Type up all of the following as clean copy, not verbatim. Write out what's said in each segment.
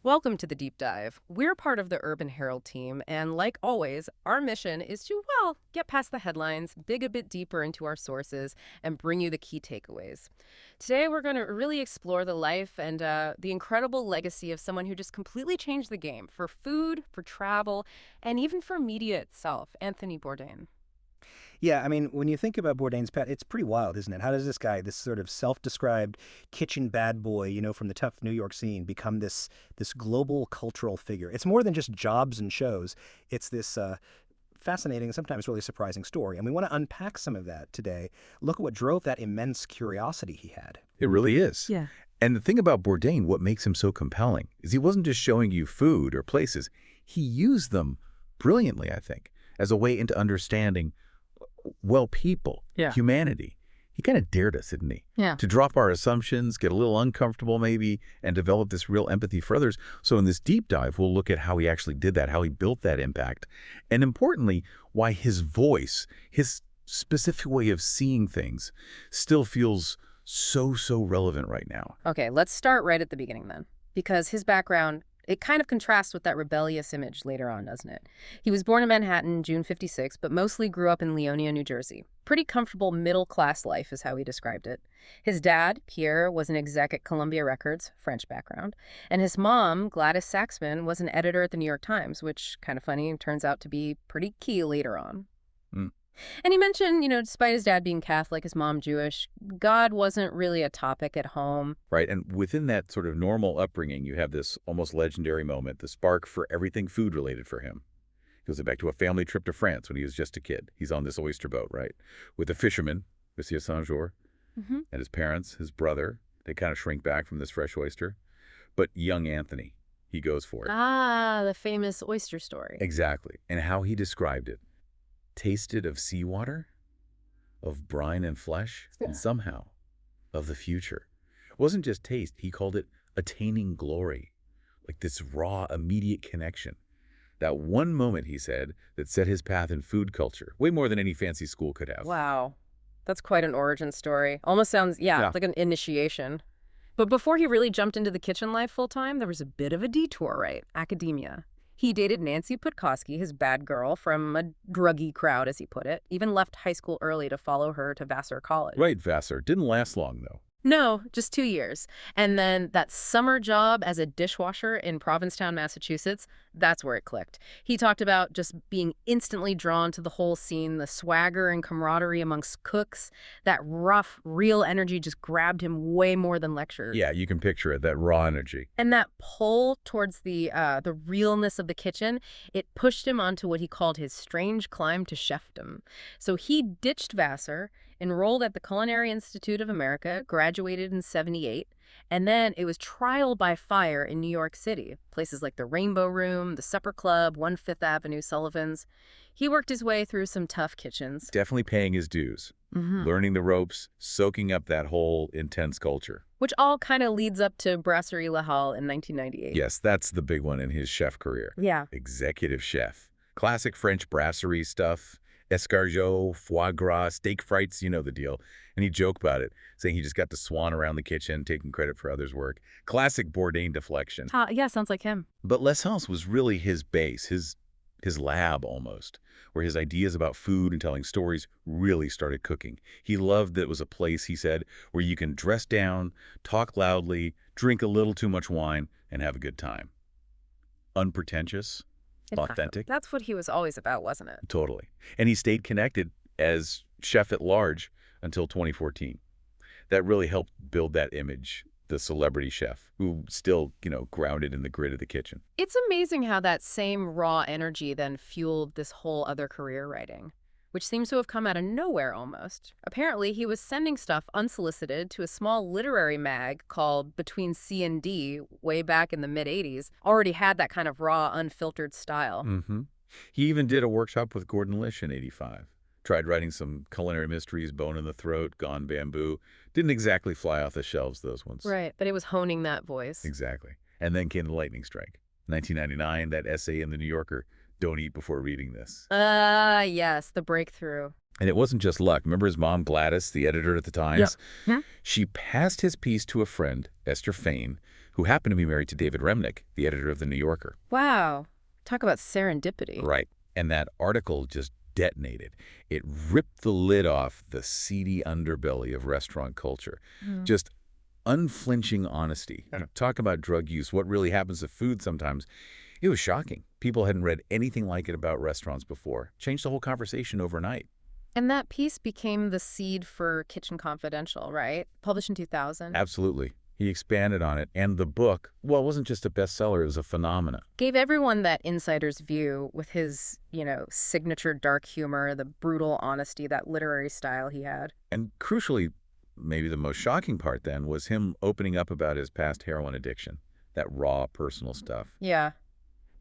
Welcome to the deep dive. We're part of the Urban Herald team, and like always, our mission is to, well, get past the headlines, dig a bit deeper into our sources, and bring you the key takeaways. Today, we're going to really explore the life and the incredible legacy of someone who just completely changed the game for food, for travel, and even for media itself, Anthony Bourdain. Yeah, I mean, when you think about Bourdain's pet, it's pretty wild, isn't it? How does this guy, this sort of self-described kitchen bad boy, from the tough New York scene, become this global cultural figure? It's more than just jobs and shows. It's this fascinating, sometimes really surprising story, and we want to unpack some of that today. Look at what drove that immense curiosity he had. It really is. Yeah. And the thing about Bourdain, what makes him so compelling, is he wasn't just showing you food or places. He used them brilliantly, I think, as a way into understanding, well, people, Yeah. humanity. He kind of dared us, didn't he? Yeah. To drop our assumptions, get a little uncomfortable maybe, and develop this real empathy for others. So in this deep dive, we'll look at how he actually did that, how he built that impact, and importantly, why his voice, his specific way of seeing things still feels so relevant right now. Okay, let's start right at the beginning then, because his background, it kind of contrasts with that rebellious image later on, doesn't it? He was born in Manhattan, June 56, but mostly grew up in Leonia, New Jersey. Pretty comfortable middle-class life is how he described it. His dad, Pierre, was an exec at Columbia Records, French background, and his mom, Gladys Saxman, was an editor at the New York Times, which, kind of funny, turns out to be pretty key later on. Mm. And he mentioned, despite his dad being Catholic, his mom Jewish, God wasn't really a topic at home. Right, and within that sort of normal upbringing, you have this almost legendary moment, the spark for everything food-related for him. He goes back to a family trip to France when he was just a kid. He's on this oyster boat, right, with a fisherman, Monsieur Saint-Jean, Hmm. and his parents, his brother. They kind of shrink back from this fresh oyster. But young Anthony, he goes for it. Ah, the famous oyster story. Exactly, and how he described it. Tasted of seawater, of brine and flesh, and somehow of the future. It wasn't just taste, he called it attaining glory, like this raw, immediate connection. That one moment, he said, that set his path in food culture, way more than any fancy school could have. Wow, that's quite an origin story. Almost sounds, yeah, like an initiation. But before he really jumped into the kitchen life full time, there was a bit of a detour, right? Academia. He dated Nancy Putkoski, his bad girl, from a druggy crowd, as he put it. Even left high school early to follow her to Vassar College. Right, Vassar. Didn't last long, though. No, just 2 years. And then that summer job as a dishwasher in Provincetown, Massachusetts, that's where it clicked. He talked about just being instantly drawn to the whole scene, the swagger and camaraderie amongst cooks. That rough, real energy just grabbed him way more than lectures. Yeah, you can picture it, that raw energy. And that pull towards the realness of the kitchen, it pushed him onto what he called his strange climb to chefdom. So he ditched Vassar, enrolled at the Culinary Institute of America, graduated in '78, and then it was trial by fire in New York City, places like the Rainbow Room, the Supper Club, 1 Fifth Avenue, Sullivan's. He worked his way through some tough kitchens. Definitely paying his dues, learning the ropes, soaking up that whole intense culture. Which all kind of leads up to Brasserie La Halle in 1998. Yes, that's the big one in his chef career. Yeah. Executive chef. Classic French brasserie stuff. Escargot, foie gras, steak frites, you know the deal. And he joked about it, saying he just got to swan around the kitchen, taking credit for others' work. Classic Bourdain deflection. Yeah, sounds like him. But Les Halles was really his base, his lab almost, where his ideas about food and telling stories really started cooking. He loved that it was a place, he said, where you can dress down, talk loudly, drink a little too much wine, and have a good time. Unpretentious, authentic. That's what he was always about, wasn't it? Totally. And he stayed connected as chef at large until 2014. That really helped build that image, the celebrity chef who still, grounded in the grit of the kitchen. It's amazing how that same raw energy then fueled this whole other career writing, which seems to have come out of nowhere almost. Apparently, he was sending stuff unsolicited to a small literary mag called Between C and D way back in the mid-'80s, already had that kind of raw, unfiltered style. He even did a workshop with Gordon Lish in '85. Tried writing some culinary mysteries, Bone in the Throat, Gone Bamboo. Didn't exactly fly off the shelves, those ones. Right, but it was honing that voice. Exactly. And then came the lightning strike. 1999, that essay in The New Yorker, "Don't eat before reading this." Yes, the breakthrough. And it wasn't just luck. Remember his mom, Gladys, the editor at the Times? Yeah. She passed his piece to a friend, Esther Fain, who happened to be married to David Remnick, the editor of The New Yorker. Wow. Talk about serendipity. Right. And that article just detonated. It ripped the lid off the seedy underbelly of restaurant culture. Just unflinching honesty. Talk about drug use, what really happens to food sometimes. It was shocking. People hadn't read anything like it about restaurants before. Changed the whole conversation overnight. And that piece became the seed for Kitchen Confidential, right? Published in 2000. Absolutely. He expanded on it. And the book, well, it wasn't just a bestseller, it was a phenomenon. Gave everyone that insider's view with his, signature dark humor, the brutal honesty, that literary style he had. And crucially, maybe the most shocking part then, was him opening up about his past heroin addiction. That raw, personal stuff. Yeah.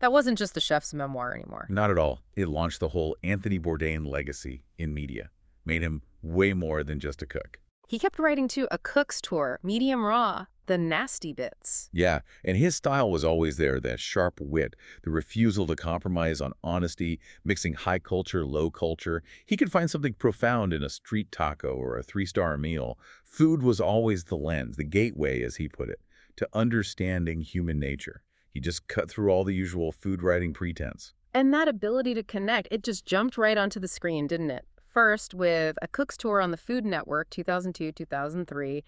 That wasn't just the chef's memoir anymore. Not at all. It launched the whole Anthony Bourdain legacy in media. Made him way more than just a cook. He kept writing, too, a cook's tour, medium raw, the nasty bits. Yeah, and his style was always there, that sharp wit, the refusal to compromise on honesty, mixing high culture, low culture. He could find something profound in a street taco or a three-star meal. Food was always the lens, the gateway, as he put it, to understanding human nature. He just cut through all the usual food writing pretense. And that ability to connect, it just jumped right onto the screen, didn't it? First, with a cook's tour on the Food Network, 2002, 2003.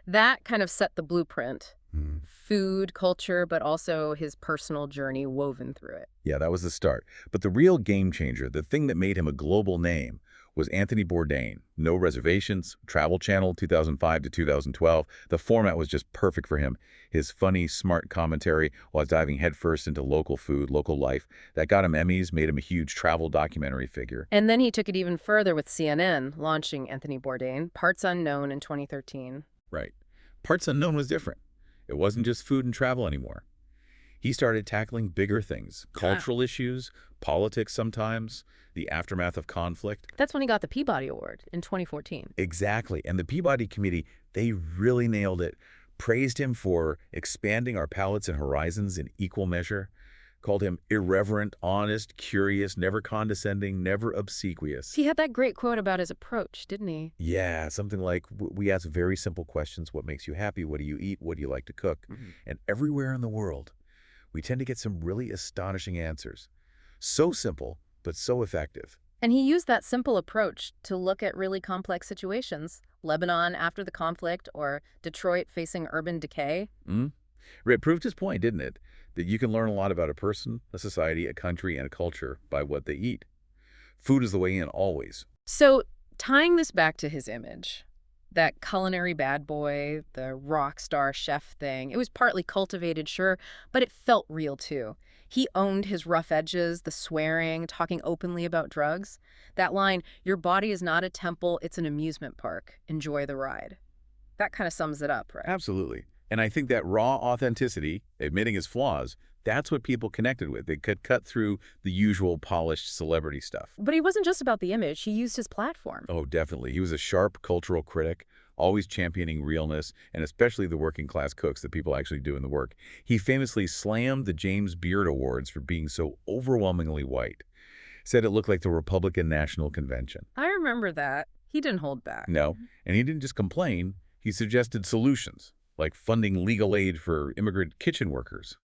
That kind of set the blueprint. Food, culture, but also his personal journey woven through it. Yeah, that was the start. But the real game changer, the thing that made him a global name, was Anthony Bourdain. No Reservations, Travel Channel, 2005 to 2012. The format was just perfect for him. His funny, smart commentary while diving headfirst into local food, local life. That got him Emmys, made him a huge travel documentary figure. And then he took it even further with CNN, launching Anthony Bourdain, Parts Unknown in 2013. Right. Parts Unknown was different. It wasn't just food and travel anymore. He started tackling bigger things, cultural issues, politics sometimes, the aftermath of conflict. That's when he got the Peabody Award in 2014. Exactly. And the Peabody Committee, they really nailed it. Praised him for expanding our palates and horizons in equal measure. Called him irreverent, honest, curious, never condescending, never obsequious. He had that great quote about his approach, didn't he? Yeah, something like, we ask very simple questions. What makes you happy? What do you eat? What do you like to cook? And everywhere in the world, we tend to get some really astonishing answers. So simple, but so effective. And he used that simple approach to look at really complex situations. Lebanon after the conflict, or Detroit facing urban decay. It proved his point, didn't it? That you can learn a lot about a person, a society, a country, and a culture by what they eat. Food is the way in, always. So, tying this back to his image, that culinary bad boy, the rock star chef thing, it was partly cultivated, sure, but it felt real too. He owned his rough edges, the swearing, talking openly about drugs. That line, "Your body is not a temple, it's an amusement park. Enjoy the ride." That kind of sums it up, right? Absolutely. And I think that raw authenticity, admitting his flaws, that's what people connected with. They could cut through the usual polished celebrity stuff. But he wasn't just about the image. He used his platform. Oh, definitely. He was a sharp cultural critic, always championing realness, and especially the working class cooks, the people actually doing the work. He famously slammed the James Beard Awards for being so overwhelmingly white. Said it looked like the Republican National Convention. I remember that. He didn't hold back. No, and he didn't just complain. He suggested solutions, like funding legal aid for immigrant kitchen workers.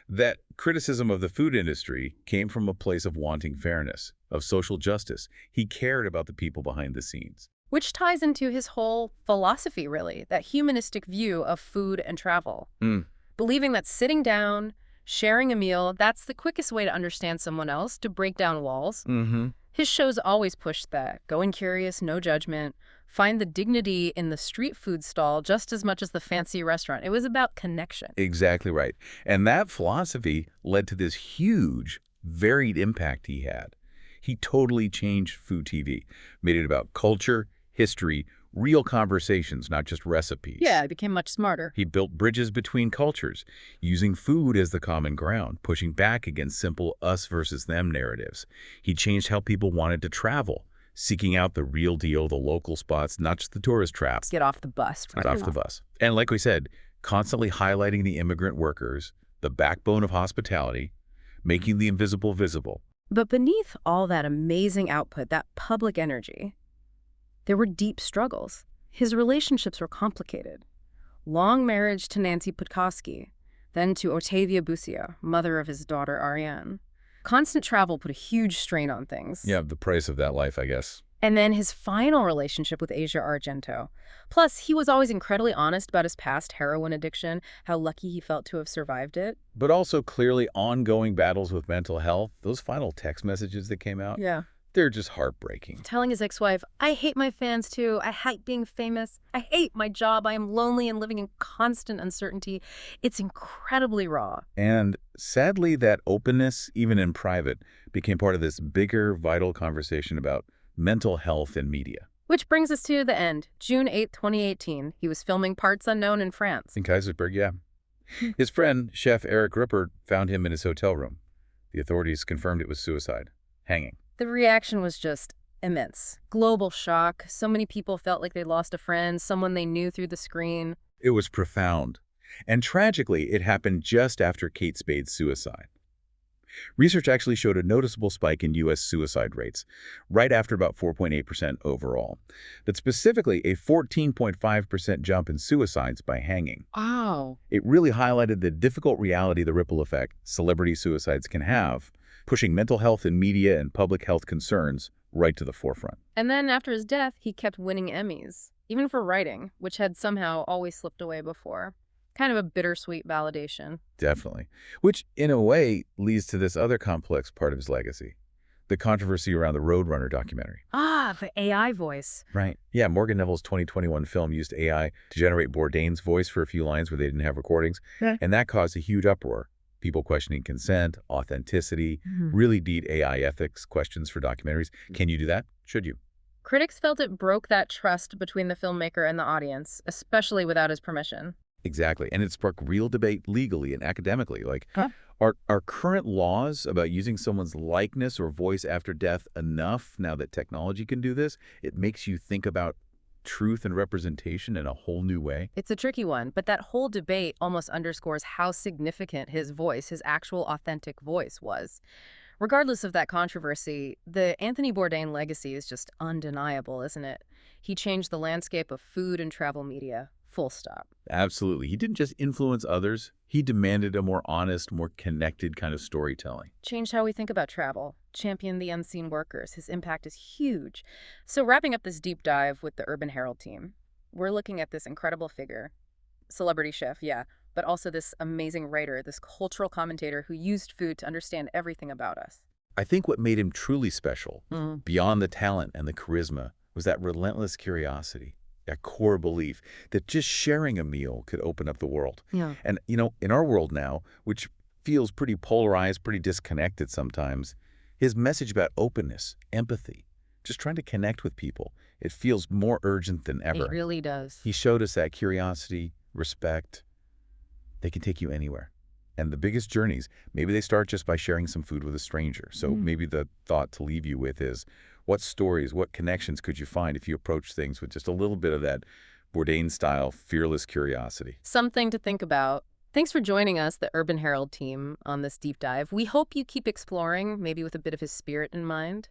That criticism of the food industry came from a place of wanting fairness, of social justice. He cared about the people behind the scenes. Which ties into his whole philosophy, really, that humanistic view of food and travel. Believing that sitting down, sharing a meal, that's the quickest way to understand someone else, to break down walls. His shows always pushed that. Going curious, no judgment. Find the dignity in the street food stall just as much as the fancy restaurant. It was about connection. Exactly right. And that philosophy led to this huge, varied impact he had. He totally changed food TV, made it about culture, history, real conversations, not just recipes. Yeah, it became much smarter. He built bridges between cultures, using food as the common ground, pushing back against simple us versus them narratives. He changed how people wanted to travel, seeking out the real deal, the local spots, not just the tourist traps. Get off the bus. Get off the bus. And like we said, constantly highlighting the immigrant workers, the backbone of hospitality, making the invisible visible. But beneath all that amazing output, that public energy, there were deep struggles. His relationships were complicated. Long marriage to Nancy Podkosky, then to Octavia Busia, mother of his daughter Ariane. Constant travel put a huge strain on things. Yeah, the price of that life, I guess. And then his final relationship with Asia Argento. Plus, he was always incredibly honest about his past heroin addiction, how lucky he felt to have survived it. But also clearly ongoing battles with mental health. Those final text messages that came out, Yeah. they're just heartbreaking. Telling his ex-wife, I hate my fans too. I hate being famous. I hate my job. I am lonely and living in constant uncertainty. It's incredibly raw. And sadly, that openness, even in private, became part of this bigger, vital conversation about mental health in media. Which brings us to the end. June 8, 2018. He was filming Parts Unknown in France. In Kaisersberg, yeah. His friend, Chef Eric Rippert, found him in his hotel room. The authorities confirmed it was suicide, hanging. The reaction was just immense. Global shock. So many people felt like they lost a friend, someone they knew through the screen. It was profound. And tragically, it happened just after Kate Spade's suicide. Research actually showed a noticeable spike in U.S. suicide rates, right after about 4.8% overall, but specifically a 14.5% jump in suicides by hanging. Wow. It really highlighted the difficult reality the ripple effect celebrity suicides can have, pushing mental health in media and public health concerns right to the forefront. And then after his death, he kept winning Emmys, even for writing, which had somehow always slipped away before. Kind of a bittersweet validation. Definitely. Which, in a way, leads to this other complex part of his legacy, the controversy around the Roadrunner documentary. Ah, the AI voice. Right. Yeah, Morgan Neville's 2021 film used AI to generate Bourdain's voice for a few lines where they didn't have recordings, and that caused a huge uproar. People questioning consent, authenticity, really deep AI ethics questions for documentaries. Can you do that? Should you? Critics felt it broke that trust between the filmmaker and the audience, especially without his permission. Exactly. And it sparked real debate legally and academically. Like, are current laws about using someone's likeness or voice after death enough now that technology can do this? It makes you think about truth and representation in a whole new way. It's a tricky one, but that whole debate almost underscores how significant his voice, his actual authentic voice, was. Regardless of that controversy, the Anthony Bourdain legacy is just undeniable, isn't it? He changed the landscape of food and travel media. Full stop. Absolutely. He didn't just influence others. He demanded a more honest, more connected kind of storytelling. Changed how we think about travel. Championed the unseen workers. His impact is huge. So wrapping up this deep dive with the Urban Herald team, we're looking at this incredible figure. Celebrity chef, yeah, but also this amazing writer, this cultural commentator who used food to understand everything about us. I think what made him truly special, beyond the talent and the charisma, was that relentless curiosity. That core belief that just sharing a meal could open up the world. Yeah. And, in our world now, which feels pretty polarized, pretty disconnected sometimes, his message about openness, empathy, just trying to connect with people, it feels more urgent than ever. It really does. He showed us that curiosity, respect, they can take you anywhere. And the biggest journeys, maybe they start just by sharing some food with a stranger. So maybe the thought to leave you with is, what stories, what connections could you find if you approach things with just a little bit of that Bourdain-style fearless curiosity? Something to think about. Thanks for joining us, the Urban Herald team, on this deep dive. We hope you keep exploring, maybe with a bit of his spirit in mind.